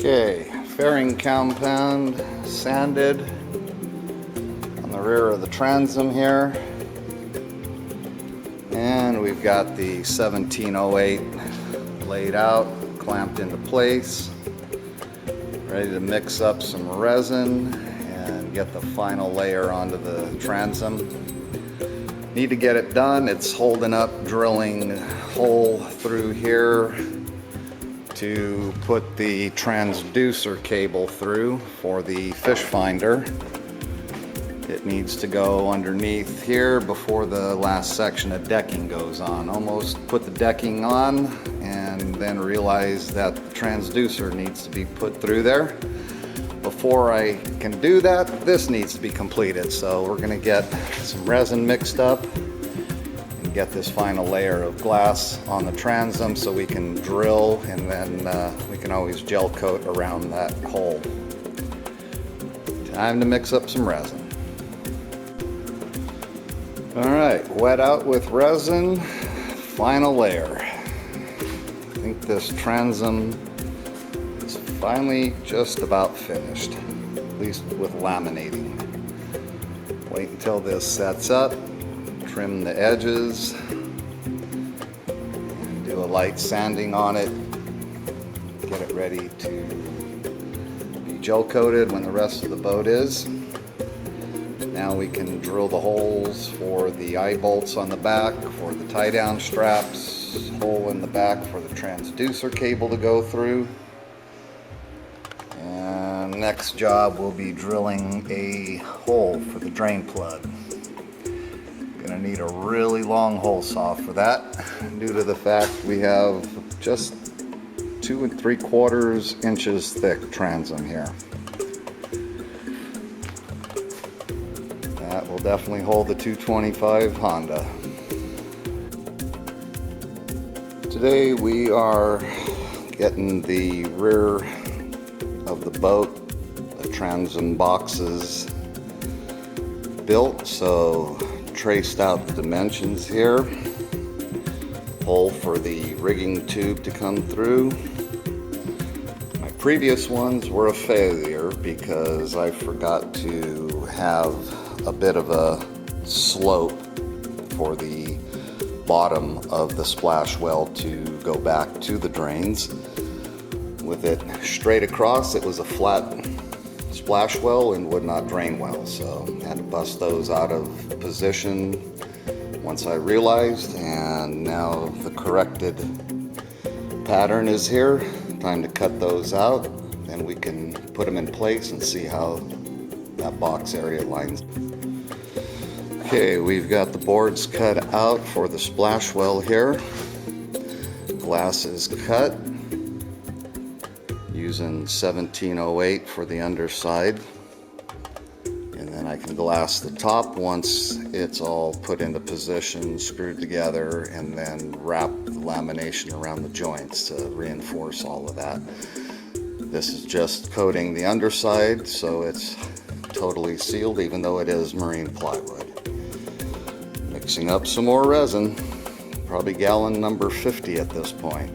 Okay, fairing compound sanded on the rear of the transom here, and we've got the 1708 laid out, clamped into place, ready to mix up some resin and get the final layer onto the transom. Need to get it done. It's holding up drilling a hole through here to put the transducer cable through for the fish finder. It needs to go underneath here before the last section of decking goes on. Almost put the decking on and then realized that the transducer needs to be put through there. Before I can do that, this needs to be completed. So we're gonna get some resin mixed up and get this final layer of glass on the transom so we can drill, and then we can always gel coat around that hole. Time to mix up some resin. All right, wet out with resin, final layer. I think this transom is finally just about finished, at least with laminating. Wait until this sets up, trim the edges, and do a light sanding on it. Get it ready to be gel coated when the rest of the boat is. Now we can drill the holes for the eye bolts on the back, for the tie down straps, hole in the back for the transducer cable to go through. And next job will be drilling a hole for the drain plug. Gonna need a really long hole saw for that, due to the fact we have just 2 3/4 inches thick transom here. That will definitely hold the 225 Honda. Today we are getting the rear of the boat, the transom boxes built, so traced out the dimensions here. Hole for the rigging tube to come through. My previous ones were a failure because I forgot to have a bit of a slope for the bottom of the splash well to go back to the drains. With it straight across, it was a flat splash well and would not drain well, so I had to bust those out of position once I realized, and now the corrected pattern is here. Time to cut those out, and we can put them in place and see how that box area lines. Okay, we've got the boards cut out for the splash well here. Glass is cut using 1708 for the underside, and then I can glass the top once it's all put into position, screwed together, and then wrap the lamination around the joints to reinforce all of that. This is just coating the underside so it's totally sealed, even though it is marine plywood. Mixing up some more resin, probably gallon number 50 at this point.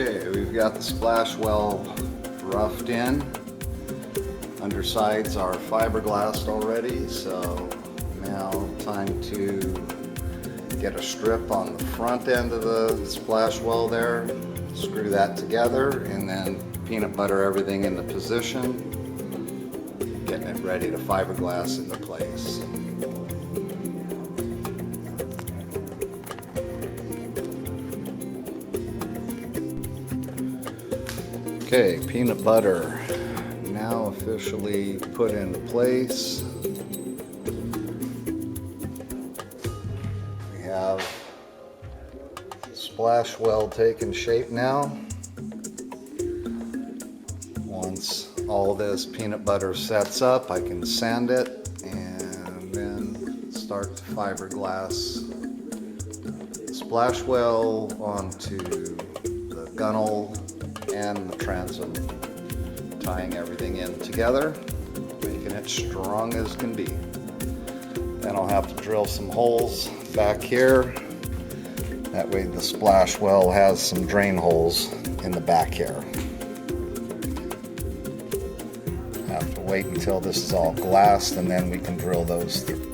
Okay, we've got the splash well roughed in. Undersides are fiberglassed already, so now time to get a strip on the front end of the splash well there, screw that together, and then peanut butter everything into position, getting it ready to fiberglass into place. Okay, peanut butter now officially put into place. We have the splash well taking shape now. Once all this peanut butter sets up, I can sand it and then start to fiberglass the splash well onto the gunnel and the transom, tying everything in together, making it strong as can be. Then I'll have to drill some holes back here. That way the splash well has some drain holes in the back here. Have to wait until this is all glassed and then we can drill those through.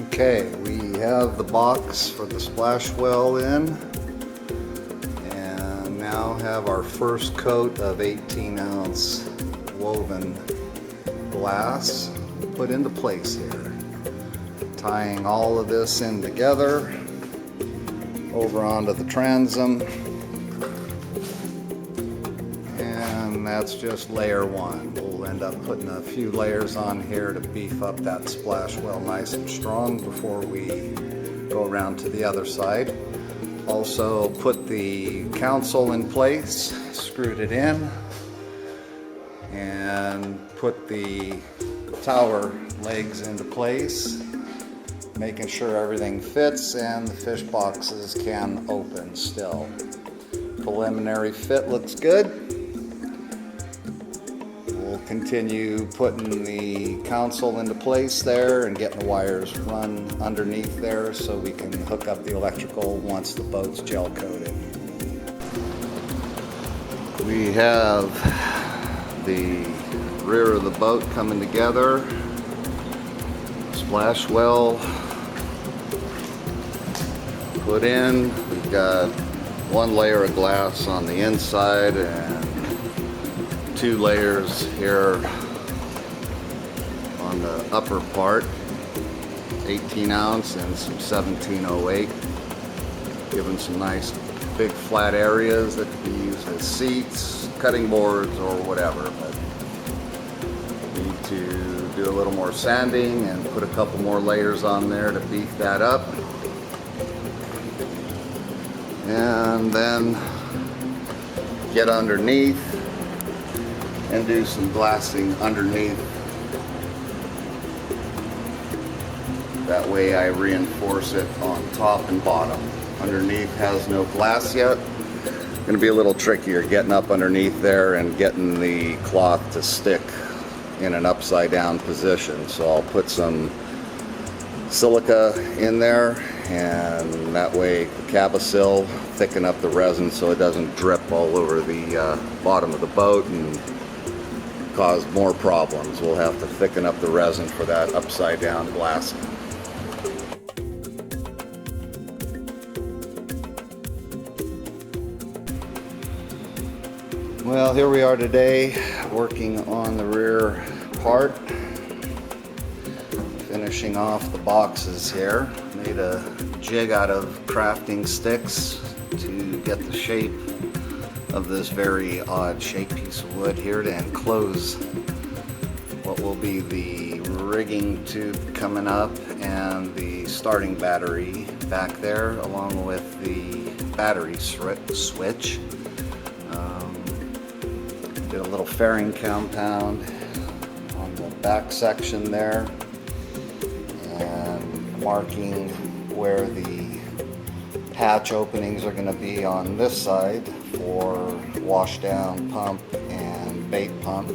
Okay, we have the box for the splash well in, and now have our first coat of 18-ounce woven glass put into place here. Tying all of this in together over onto the transom, and that's just layer one. We'll end up putting a few layers on here to beef up that splash well nice and strong before we go around to the other side. Also put the console in place, screwed it in, and put the tower legs into place, making sure everything fits and the fish boxes can open still. Preliminary fit looks good. Continue putting the console into place there and getting the wires run underneath there so we can hook up the electrical once the boat's gel coated. We have the rear of the boat coming together, splash well put in. We've got one layer of glass on the inside and 2 layers here on the upper part, 18-ounce and some 1708, giving some nice big flat areas that can be used as seats, cutting boards, or whatever. But need to do a little more sanding and put a couple more layers on there to beef that up, and then get underneath and do some glassing underneath. That way I reinforce it on top and bottom. Underneath has no glass yet. Gonna be a little trickier getting up underneath there and getting the cloth to stick in an upside down position. So I'll put some silica in there, and that way the Cabasil thicken up the resin so it doesn't drip all over the bottom of the boat and cause more problems. We'll have to thicken up the resin for that upside down glassing. Well, here we are today working on the rear part, finishing off the boxes here. Made a jig out of crafting sticks to get the shape of this very odd shaped piece of wood here to enclose what will be the rigging tube coming up and the starting battery back there, along with the battery switch. Did a little fairing compound on the back section there, and marking where the hatch openings are going to be on this side for washdown pump and bait pump.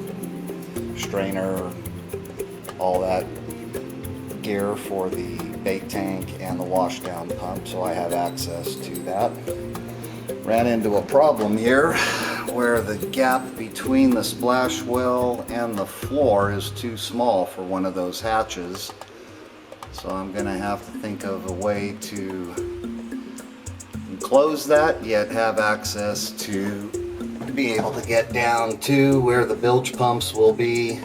strainer, all that gear for the bait tank and the washdown pump, so I have access to that. Ran into a problem here where the gap between the splash well and the floor is too small for one of those hatches, so I'm gonna have to think of a way to enclose that yet have access to be able to get down to where the bilge pumps will be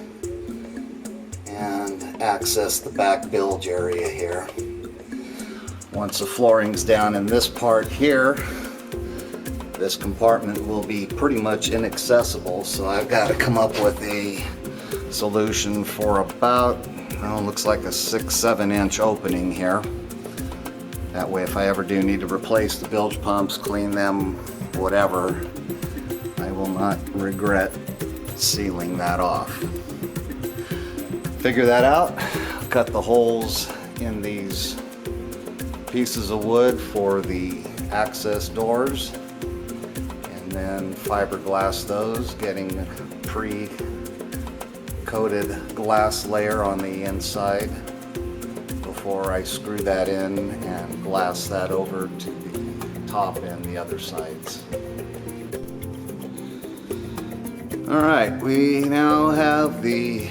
and access the back bilge area here. Once the flooring's down in this part here, this compartment will be pretty much inaccessible, so I've got to come up with a solution for about, well, looks like a 6-7 inch opening here. That way if I ever do need to replace the bilge pumps, clean them, whatever, I will not regret sealing that off. Figure that out, cut the holes in these pieces of wood for the access doors, and then fiberglass those, getting a pre-coated glass layer on the inside before I screw that in and glass that over to the top and the other sides. Alright, we now have the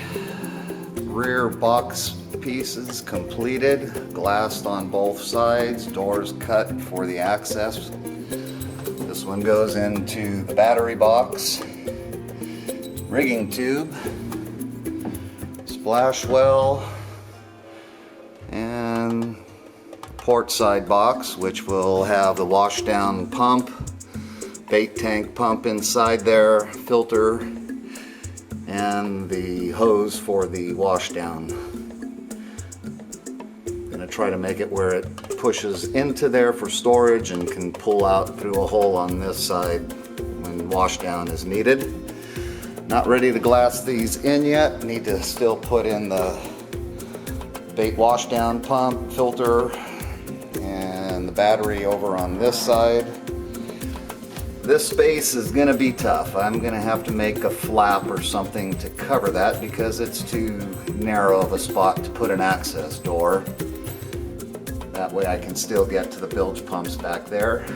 rear box pieces completed, glassed on both sides, doors cut for the access. This one goes into the battery box, rigging tube, splash well, and port side box, which will have the washdown pump, bait tank pump inside there, filter, and the hose for the washdown. I'm going to try to make it where it pushes into there for storage and can pull out through a hole on this side when washdown is needed. Not ready to glass these in yet. Need to still put in the bait washdown pump, filter, and the battery over on this side. This space is going to be tough. I'm going to have to make a flap or something to cover that because it's too narrow of a spot to put an access door. That way I can still get to the bilge pumps back there.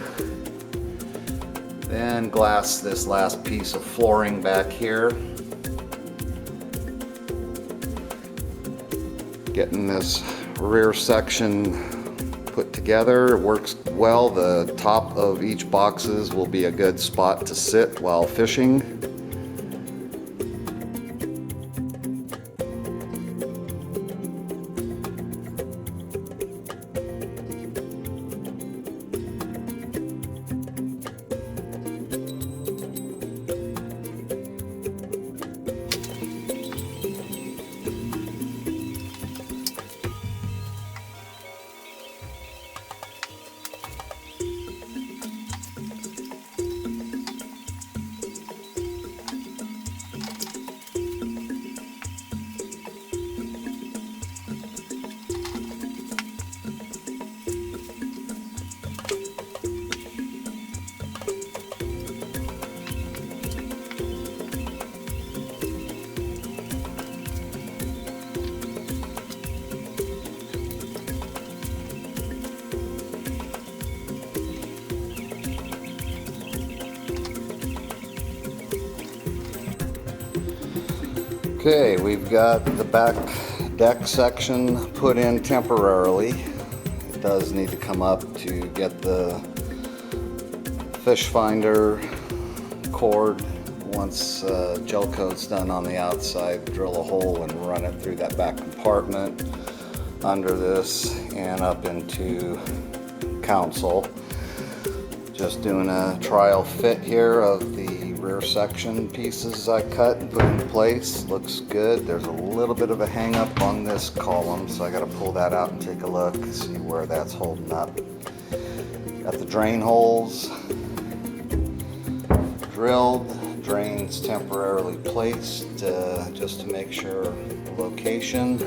Then glass this last piece of flooring back here. Getting this rear section put together. It works well. The top of each boxes will be a good spot to sit while fishing. Okay, we've got the back deck section put in temporarily. It does need to come up to get the fish finder cord. Once gel coat's done on the outside, drill a hole and run it through that back compartment, under this, and up into console. Just doing a trial fit here of the rear section pieces I cut and put in place. Looks good. There's a little bit of a hang up on this column, so I got to pull that out and take a look, see where that's holding up. Got the drain holes drilled, drains temporarily placed just to make sure the location.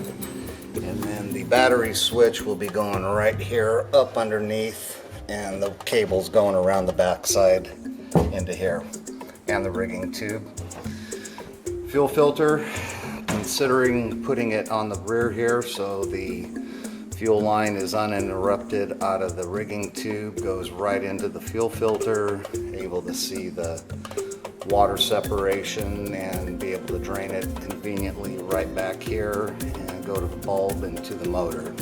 And then the battery switch will be going right here up underneath, and the cable's going around the back side into here, and the rigging tube. Fuel filter, considering putting it on the rear here so the fuel line is uninterrupted out of the rigging tube, goes right into the fuel filter, able to see the water separation and be able to drain it conveniently right back here and go to the bulb and to the motor.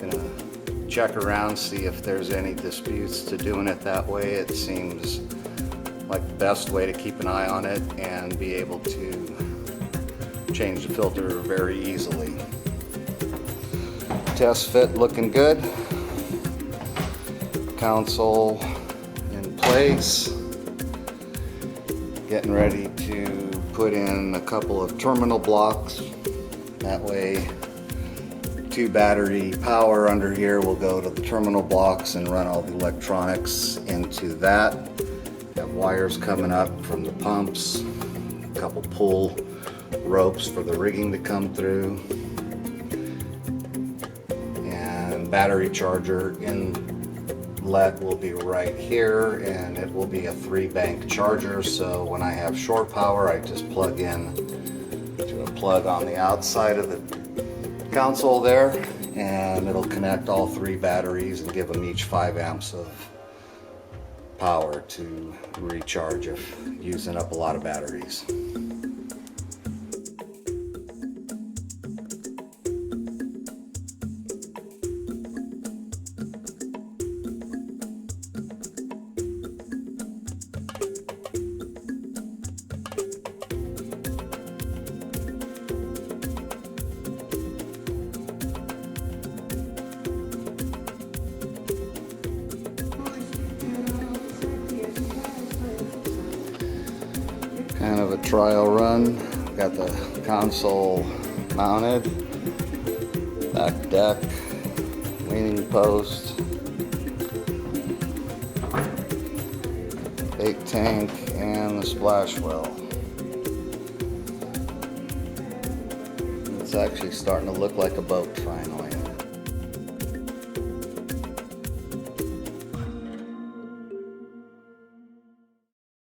Gonna check around, see if there's any disputes to doing it that way. It seems like the best way to keep an eye on it and be able to change the filter very easily. Test fit looking good. Console in place. Getting ready to put in a couple of terminal blocks. That way 2 battery power under here will go to the terminal blocks and run all the electronics into that. Got wires coming up from the pumps, a couple pull ropes for the rigging to come through, and battery charger inlet will be right here, and it will be a 3-bank charger, so when I have shore power I just plug in to a plug on the outside of the console there, and it'll connect all 3 batteries and give them each 5 amps of power to recharge if using up a lot of batteries. Kind of a trial run. Got the console mounted, back deck, leaning post, bait tank, and the splash well. It's actually starting to look like a boat finally.